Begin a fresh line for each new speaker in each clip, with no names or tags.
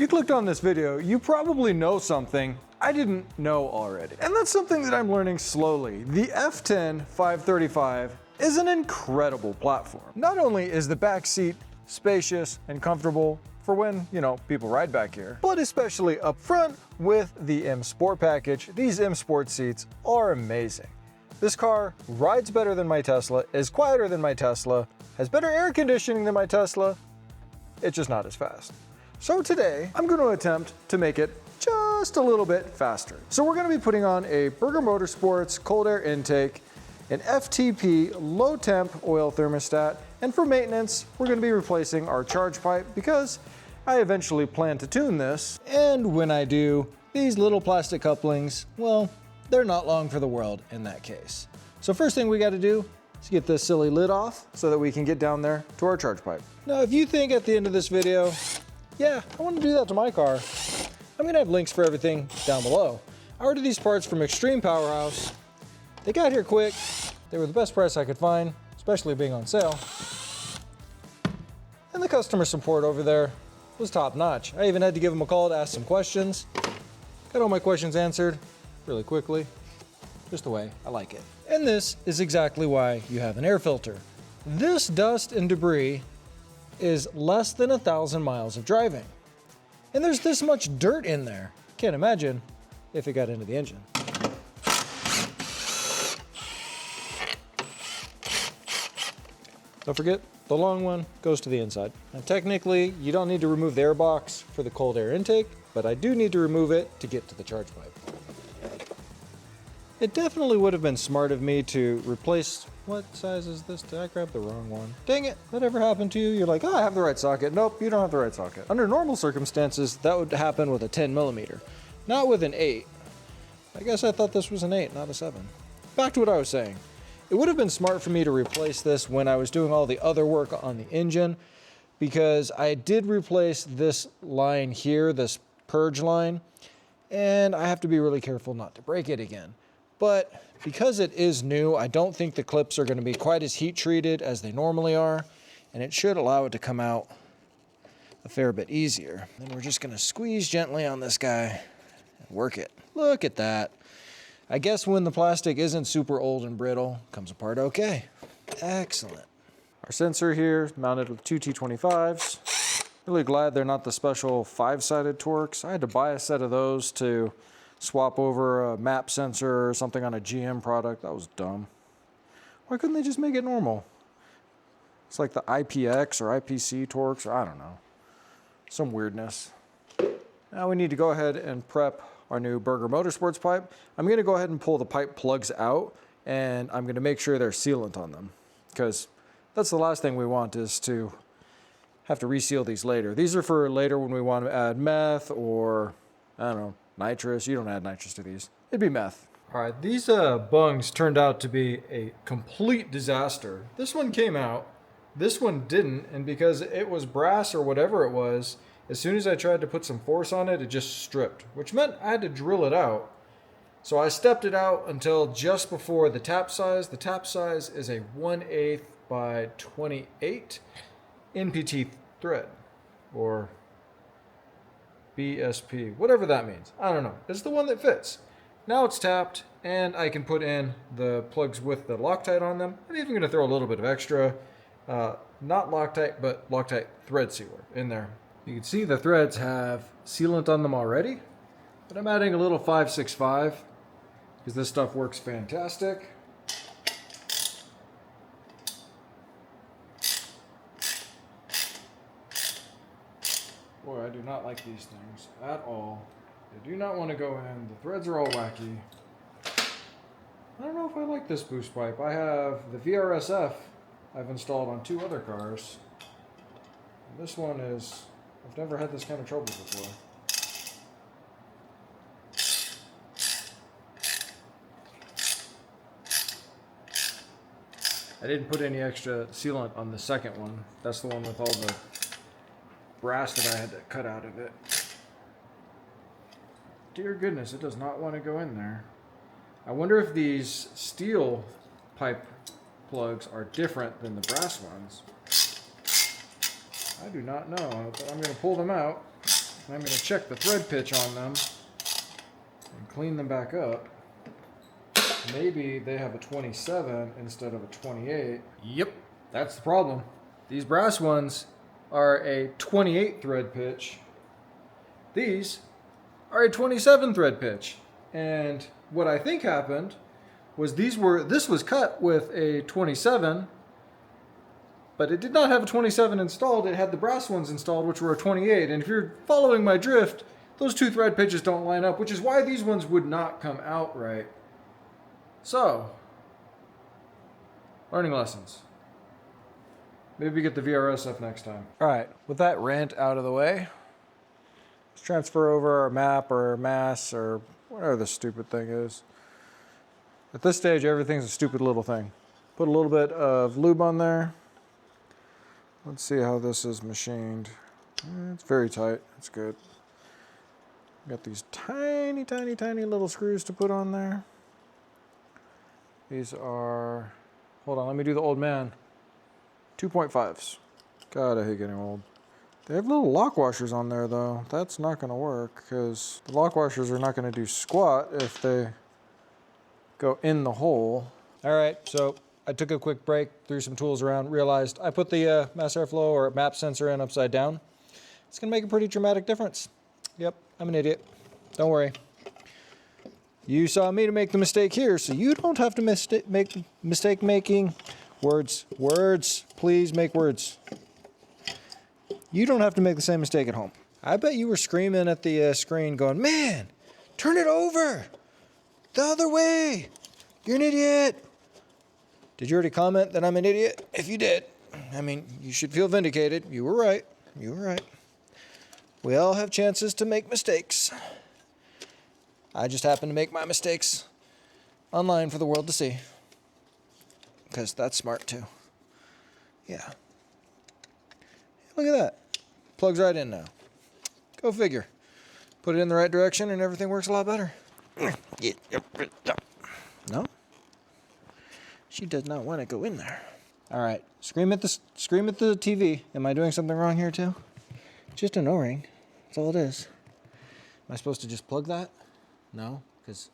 you clicked on this video, you probably know something I didn't know already. And that's something that I'm learning slowly. The F10 535 is an incredible platform. Not only is the back seat spacious and comfortable for when, people ride back here, but especially up front with the M Sport package, these M Sport seats are amazing. This car rides better than my Tesla, is quieter than my Tesla, has better air conditioning than my Tesla. It's just not as fast. So today, I'm going to attempt to make it just a little bit faster. So we're going to be putting on a Burger Motorsports cold air intake, an FTP low temp oil thermostat, and for maintenance, we're going to be replacing our charge pipe because I eventually plan to tune this. And when I do, these little plastic couplings, well, they're not long for the world in that case. So first thing we got to do is get this silly lid off so that we can get down there to our charge pipe. Now, if you think at the end of this video, yeah, I want to do that to my car, I'm going to have links for everything down below. I ordered these parts from Extreme Powerhouse. They got here quick. They were the best price I could find, especially being on sale. And the customer support over there was top notch. I even had to give them a call to ask some questions. Got all my questions answered really quickly, just the way I like it. And this is exactly why you have an air filter. This dust and debris is less than 1,000 miles of driving. And there's this much dirt in there. Can't imagine if it got into the engine. Don't forget, the long one goes to the inside. Now technically, you don't need to remove the air box for the cold air intake, but I do need to remove it to get to the charge pipe. It definitely would have been smart of me to replace, what size is this? Did I grab the wrong one? Dang it, that ever happened to you? You're like, oh, I have the right socket. Nope, you don't have the right socket. Under normal circumstances, that would happen with a 10 millimeter, not with an 8. I guess I thought this was an 8, not a 7. Back to what I was saying. It would have been smart for me to replace this when I was doing all the other work on the engine, because I did replace this line here, this purge line, and I have to be really careful not to break it again. But because it is new, I don't think the clips are going to be quite as heat treated as they normally are, and it should allow it to come out a fair bit easier. Then we're just going to squeeze gently on this guy and work it. Look at that. I guess when the plastic isn't super old and brittle, it comes apart okay. Excellent. Our sensor here is mounted with two T25s. Really glad they're not the special 5-sided Torx. I had to buy a set of those to swap over a map sensor or something on a GM product. That was dumb. Why couldn't they just make it normal? It's like the IPX or IPC Torx, or I don't know. Some weirdness. Now we need to go ahead and prep our new Burger Motorsports pipe. I'm going to go ahead and pull the pipe plugs out, and I'm going to make sure there's sealant on them, because that's the last thing we want, is to have to reseal these later. These are for later when we want to add meth or, I don't know, nitrous. You don't add nitrous to these. It'd be meth. All right, these bungs turned out to be a complete disaster. This one came out, this one didn't, and because it was brass or whatever it was, as soon as I tried to put some force on it, it just stripped, which meant I had to drill it out. So I stepped it out until just before the tap size. The tap size is a 1/8 by 28 NPT thread, or BSP, whatever that means. I don't know. It's the one that fits. Now it's tapped, and I can put in the plugs with the Loctite on them. I'm even going to throw a little bit of extra, not Loctite, but Loctite thread sealer in there. You can see the threads have sealant on them already, but I'm adding a little 565 because this stuff works fantastic. Boy, I do not like these things at all. They do not want to go in. The threads are all wacky. I don't know if I like this boost pipe. I have the VRSF I've installed on 2 other cars. And this one is, I've never had this kind of trouble before. I didn't put any extra sealant on the second one. That's the one with all the brass that I had to cut out of it. Dear goodness, it does not want to go in there. I wonder if these steel pipe plugs are different than the brass ones. I do not know, but I'm going to pull them out. I'm going to check the thread pitch on them and clean them back up. Maybe they have a 27 instead of a 28. Yep, that's the problem. These brass ones are a 28 thread pitch. These are a 27 thread pitch. And what I think happened was this was cut with a 27, but it did not have a 27 installed. It had the brass ones installed, which were a 28. And if you're following my drift, those two thread pitches don't line up, which is why these ones would not come out right. So, learning lessons. Maybe we get the VRS up next time. All right, with that rant out of the way, let's transfer over our map or mass or whatever the stupid thing is. At this stage, everything's a stupid little thing. Put a little bit of lube on there. Let's see how this is machined. It's very tight. It's good. Got these tiny, tiny, tiny little screws to put on there. These are, hold on, let me do the old man. 2.5s. God, I hate getting old. They have little lock washers on there though. That's not gonna work because the lock washers are not gonna do squat if they go in the hole. All right, so I took a quick break, threw some tools around, realized I put the mass airflow or map sensor in upside down. It's gonna make a pretty dramatic difference. Yep, I'm an idiot. Don't worry. You saw me to make the mistake here, so you don't have to make mistake making. Words, please make words. You don't have to make the same mistake at home. I bet you were screaming at the screen going, man, turn it over. The other way. You're an idiot. Did you already comment that I'm an idiot? If you did, I mean, you should feel vindicated. You were right. You were right. We all have chances to make mistakes. I just happen to make my mistakes online for the world to see. Because that's smart too. Yeah. Look at that. Plugs right in now. Go figure. Put it in the right direction and everything works a lot better. No? She does not want to go in there. All right. Scream at the TV. Am I doing something wrong here too? Just an O-ring. That's all it is. Am I supposed to just plug that? No, because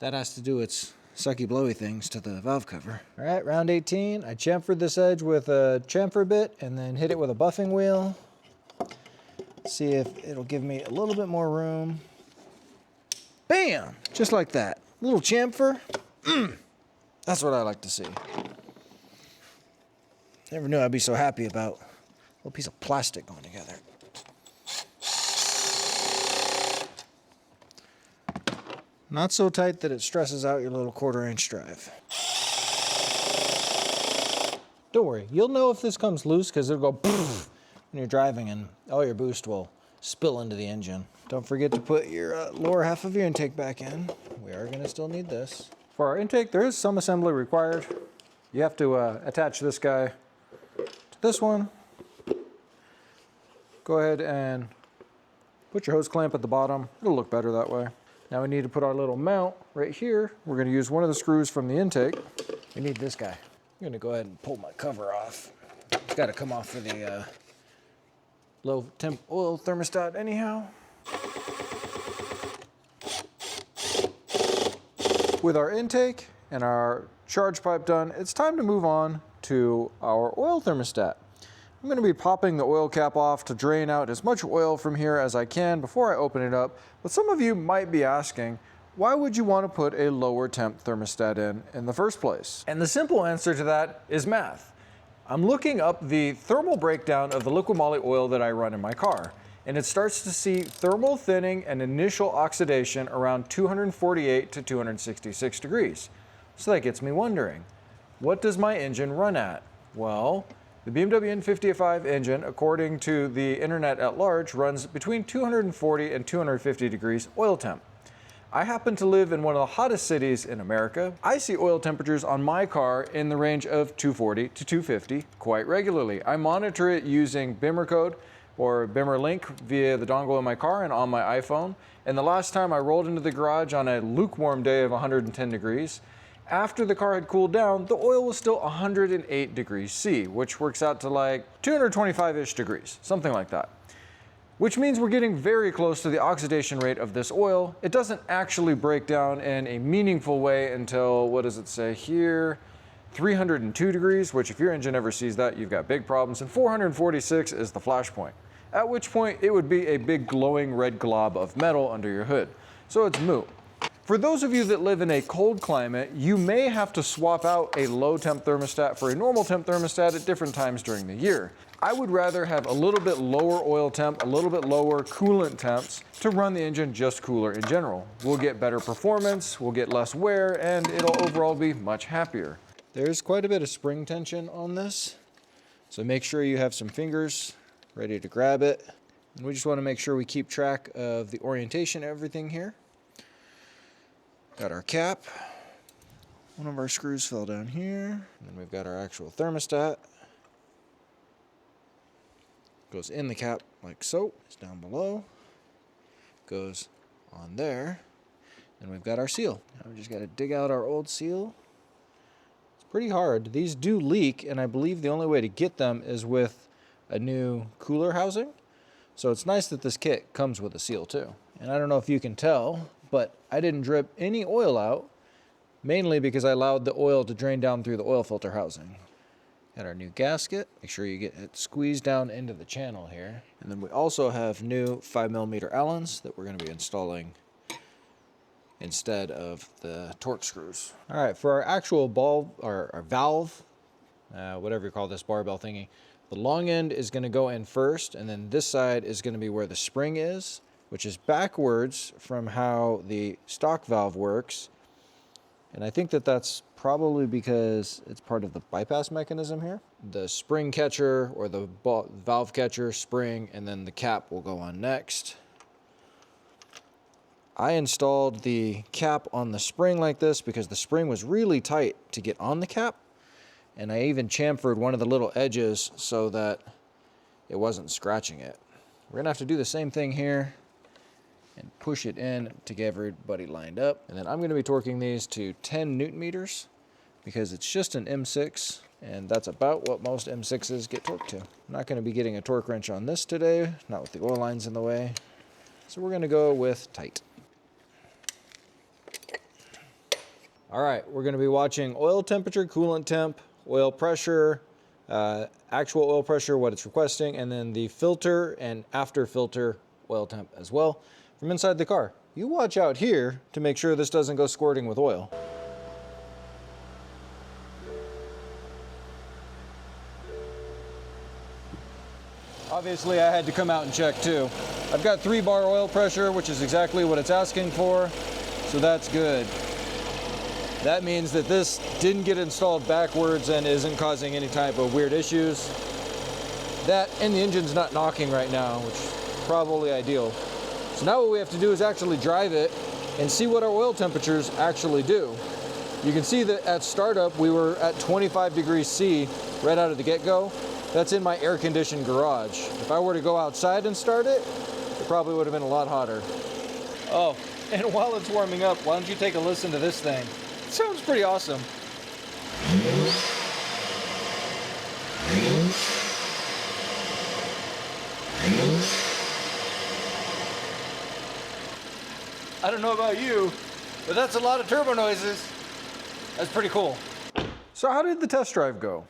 that has to do its sucky blowy things to the valve cover. All right, round 18. I chamfered this edge with a chamfer bit and then hit it with a buffing wheel. See if it'll give me a little bit more room. Bam! Just like that. Little chamfer. That's what I like to see. Never knew I'd be so happy about a little piece of plastic going together. Not so tight that it stresses out your little 1/4-inch drive. Don't worry, you'll know if this comes loose because it'll go when you're driving and all your boost will spill into the engine. Don't forget to put your lower half of your intake back in. We are going to still need this. For our intake, there is some assembly required. You have to attach this guy to this one. Go ahead and put your hose clamp at the bottom. It'll look better that way. Now we need to put our little mount right here. We're going to use one of the screws from the intake. We need this guy. I'm going to go ahead and pull my cover off. It's got to come off for the low temp oil thermostat anyhow. With our intake and our charge pipe done, it's time to move on to our oil thermostat. I'm going to be popping the oil cap off to drain out as much oil from here as I can before I open it up. But some of you might be asking, why would you want to put a lower temp thermostat in the first place? And the simple answer to that is math. I'm looking up the thermal breakdown of the liquid moly oil that I run in my car, and it starts to see thermal thinning and initial oxidation around 248 to 266 degrees. So that gets me wondering, what does my engine run at? Well, the BMW N55 engine, according to the internet at large, runs between 240 and 250 degrees oil temp. I happen to live in one of the hottest cities in America. I see oil temperatures on my car in the range of 240 to 250 quite regularly. I monitor it using Bimmer code or Bimmer link via the dongle in my car and on my iPhone. And the last time I rolled into the garage on a lukewarm day of 110 degrees, after the car had cooled down, the oil was still 108 degrees C, which works out to like 225-ish degrees, something like that. which means we're getting very close to the oxidation rate of this oil. It doesn't actually break down in a meaningful way until, what does it say here? 302 degrees, which if your engine ever sees that, you've got big problems, and 446 is the flash point, at which point it would be a big glowing red glob of metal under your hood. So it's moot. For those of you that live in a cold climate, you may have to swap out a low temp thermostat for a normal temp thermostat at different times during the year. I would rather have a little bit lower oil temp, a little bit lower coolant temps to run the engine just cooler in general. We'll get better performance, we'll get less wear, and it'll overall be much happier. There's quite a bit of spring tension on this, so make sure you have some fingers ready to grab it. And we just want to make sure we keep track of the orientation of everything here. Got our cap. One of our screws fell down here. And then we've got our actual thermostat. Goes in the cap like so. It's down below. Goes on there. And we've got our seal. Now we just got to dig out our old seal. It's pretty hard. These do leak, and I believe the only way to get them is with a new cooler housing. So it's nice that this kit comes with a seal too. And I don't know if you can tell, but I didn't drip any oil out, mainly because I allowed the oil to drain down through the oil filter housing. Got our new gasket. Make sure you get it squeezed down into the channel here. And then we also have new 5mm Allens that we're going to be installing instead of the torque screws. All right, for our actual ball or our valve, whatever you call this barbell thingy, the long end is going to go in first, and then this side is going to be where the spring is, which is backwards from how the stock valve works. And I think that that's probably because it's part of the bypass mechanism here. The spring catcher or the valve catcher, spring, and then the cap will go on next. I installed the cap on the spring like this because the spring was really tight to get on the cap. And I even chamfered one of the little edges so that it wasn't scratching it. We're gonna have to do the same thing here and push it in to get everybody lined up. And then I'm going to be torquing these to 10 Newton meters because it's just an M6, and that's about what most M6s get torqued to. I'm not going to be getting a torque wrench on this today, not with the oil lines in the way. So we're going to go with tight. All right, we're going to be watching oil temperature, coolant temp, oil pressure, actual oil pressure, what it's requesting, and then the filter and after filter oil temp as well from inside the car. You watch out here to make sure this doesn't go squirting with oil. Obviously I had to come out and check too. I've got 3-bar oil pressure, which is exactly what it's asking for, so that's good. That means that this didn't get installed backwards and isn't causing any type of weird issues. That and the engine's not knocking right now, which is probably ideal. So now what we have to do is actually drive it and see what our oil temperatures actually do. You can see that at startup we were at 25 degrees C right out of the get-go. That's in my air-conditioned garage. If I were to go outside and start it, it probably would have been a lot hotter. Oh, and while it's warming up, why don't you take a listen to this thing? It sounds pretty awesome. I don't know about you, but that's a lot of turbo noises. That's pretty cool. So how did the test drive go?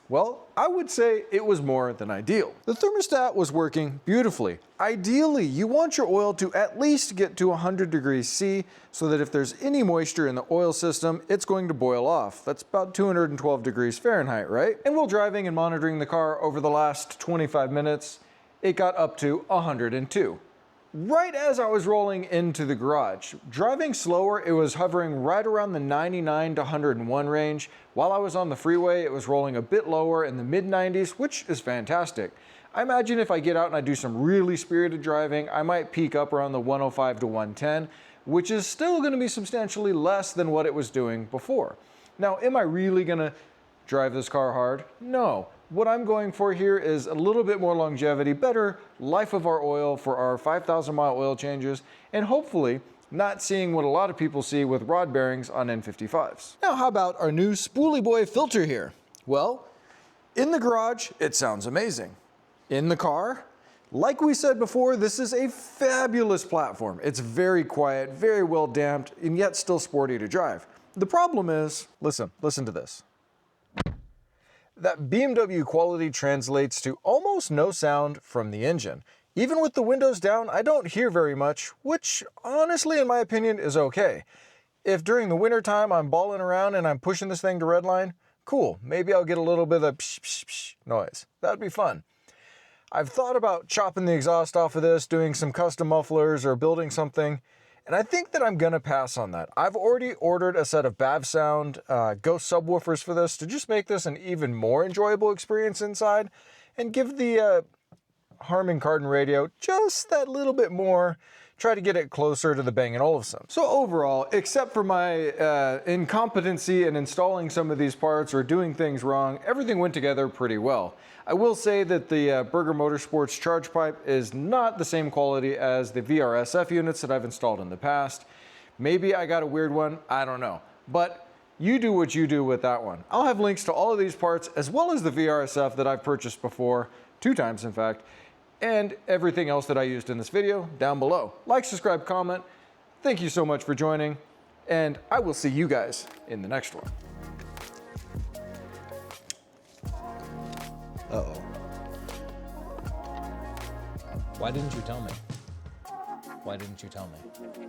Well, I would say it was more than ideal. The thermostat was working beautifully. Ideally, you want your oil to at least get to 100 degrees C so that if there's any moisture in the oil system, it's going to boil off. That's about 212 degrees Fahrenheit, right? And while driving and monitoring the car over the last 25 minutes, it got up to 102. Right as I was rolling into the garage. Driving slower, it was hovering right around the 99 to 101 range. While I was on the freeway, it was rolling a bit lower in the mid-90s, which is fantastic. I imagine if I get out and I do some really spirited driving, I might peak up around the 105 to 110, which is still going to be substantially less than what it was doing before. Now, am I really going to drive this car hard? No. What I'm going for here is a little bit more longevity, better life of our oil for our 5,000 mile oil changes, and hopefully not seeing what a lot of people see with rod bearings on N55s. Now, how about our new Spoolie Boy filter here? Well, in the garage, it sounds amazing. In the car, Like we said before, this is a fabulous platform. It's very quiet, very well damped, and yet still sporty to drive. The problem is, listen to this. That BMW quality translates to almost no sound from the engine. Even with the windows down, I don't hear very much, which honestly, in my opinion, is okay. If during the winter time I'm balling around and I'm pushing this thing to redline, cool, maybe I'll get a little bit of psh, psh, psh noise. That'd be fun. I've thought about chopping the exhaust off of this, doing some custom mufflers or building something, and I think that I'm gonna pass on that. I've already ordered a set of BAV Sound Ghost subwoofers for this to just make this an even more enjoyable experience inside and give the Harman Kardon radio just that little bit more, try to get it closer to the Bang & Olufsen. So overall, except for my incompetency in installing some of these parts or doing things wrong, everything went together pretty well. I will say that the Burger Motorsports charge pipe is not the same quality as the VRSF units that I've installed in the past. Maybe I got a weird one, I don't know. But you do what you do with that one. I'll have links to all of these parts as well as the VRSF that I've purchased before, 2 times in fact, and everything else that I used in this video down below. Like, subscribe, comment. Thank you so much for joining, and I will see you guys in the next one. Uh-oh.
Why didn't you tell me? Why didn't you tell me?